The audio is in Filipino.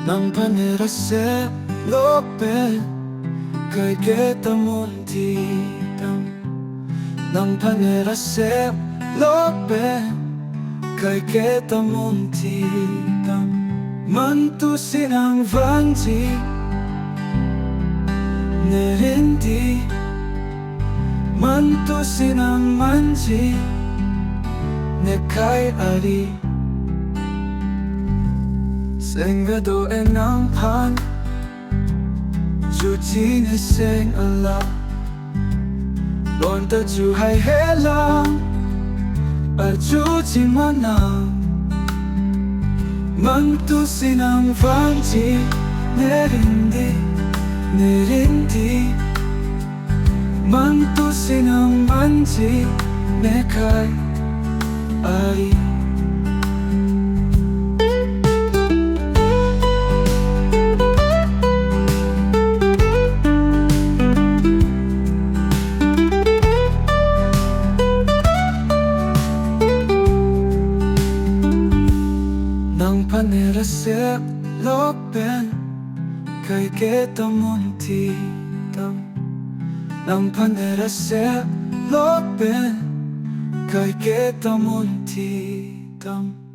Nang panirase lope kay kita muntitam. Nang panirase lope kay kita muntitam. Mantusin ang vanti nerindi. Mantusin ang manji ne kay ari. Sengado enang pan Juji ne seng ala Lonta ju hai helang Juji manang Mantusin ang vanji nerindi Nerindi Mantusin ang manji ne kay ari. Nang panirasep lopen kay kita muntitam. Nang panirasep lopen kay kita muntitam.